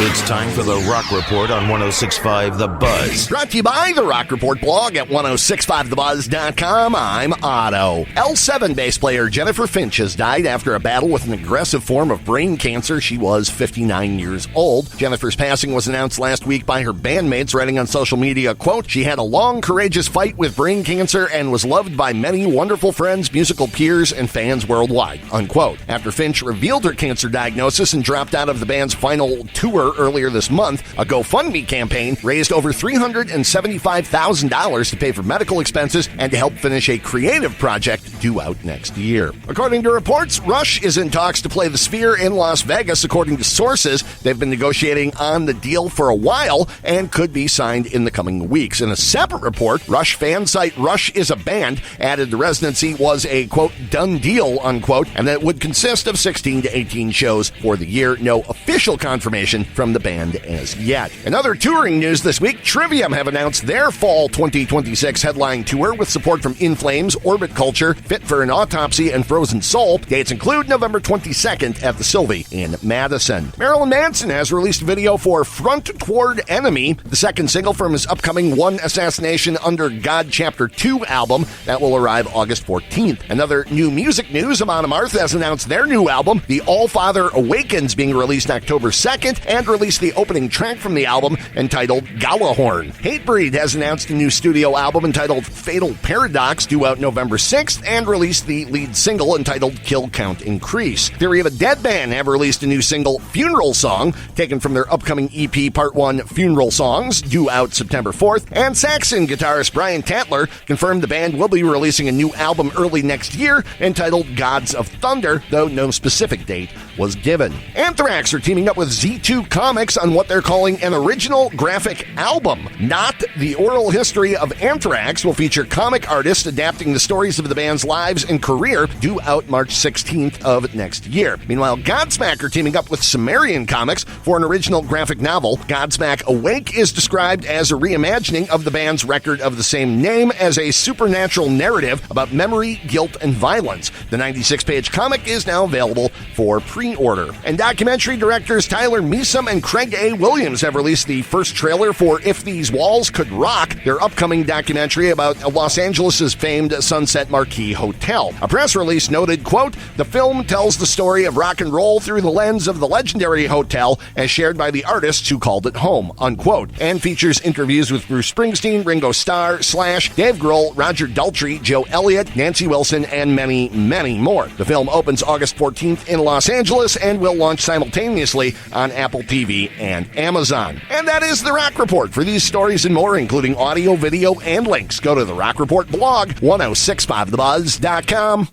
It's time for the Rock Report on 106.5 The Buzz. Brought to you by the Rock Report blog at 1065thebuzz.com. I'm Otto. L7 bass player Jennifer Finch has died after a battle with an aggressive form of brain cancer. She was 59 years old. Jennifer's passing was announced last week by her bandmates, writing on social media, quote, "She had a long, courageous fight with brain cancer and was loved by many wonderful friends, musical peers, and fans worldwide," unquote. After Finch revealed her cancer diagnosis and dropped out of the band's final tour earlier this month, a GoFundMe campaign raised over $375,000 to pay for medical expenses and to help finish a creative project due out next year. According to reports, Rush is in talks to play the Sphere in Las Vegas. According to sources, they've been negotiating on the deal for a while and could be signed in the coming weeks. In a separate report, Rush fan site Rush is a Band added the residency was a, quote, done deal, unquote, and that it would consist of 16 to 18 shows for the year. No official confirmation from the band as yet. In other touring news this week, Trivium have announced their fall 2026 headline tour with support from In Flames, Orbit Culture, Fit for an Autopsy, and Frozen Soul. Dates include November 22nd at the Sylvie in Madison. Marilyn Manson has released a video for Front Toward Enemy, the second single from his upcoming One Assassination Under God Chapter 2 album that will arrive August 14th. Another new music news, Amon Amarth has announced their new album, The All-Father Awakens, being released October 2nd, and released the opening track from the album entitled Galahorn. Hatebreed has announced a new studio album entitled Fatal Paradox, due out November 6th, and released the lead single entitled Kill Count Increase. Theory of a Dead Band have released a new single, Funeral Song, taken from their upcoming EP Part 1 Funeral Songs, due out September 4th, and Saxon guitarist Brian Tatler confirmed the band will be releasing a new album early next year entitled Gods of Thunder, though no specific date was given. Anthrax are teaming up with Z2 Comics on what they're calling an original graphic album. Not the Oral History of Anthrax will feature comic artists adapting the stories of the band's lives and career, due out March 16th of next year. Meanwhile, Godsmack are teaming up with Sumerian Comics for an original graphic novel. Godsmack Awake is described as a reimagining of the band's record of the same name as a supernatural narrative about memory, guilt, and violence. The 96-page comic is now available for pre-order. And documentary directors Tyler Measom and Craig A. Williams have released the first trailer for If These Walls Could Rock, their upcoming documentary about Los Angeles' famed Sunset Marquis Hotel. A press release noted, quote, "The film tells the story of rock and roll through the lens of the legendary hotel as shared by the artists who called it home," unquote, and features interviews with Bruce Springsteen, Ringo Starr, Slash, Dave Grohl, Roger Daltrey, Joe Elliott, Nancy Wilson, and many, many more. The film opens August 14th in Los Angeles and will launch simultaneously on Apple TV and Amazon. And that is the Rock Report. For these stories and more, including audio, video, and links, go to the Rock Report blog, 1065thebuzz.com.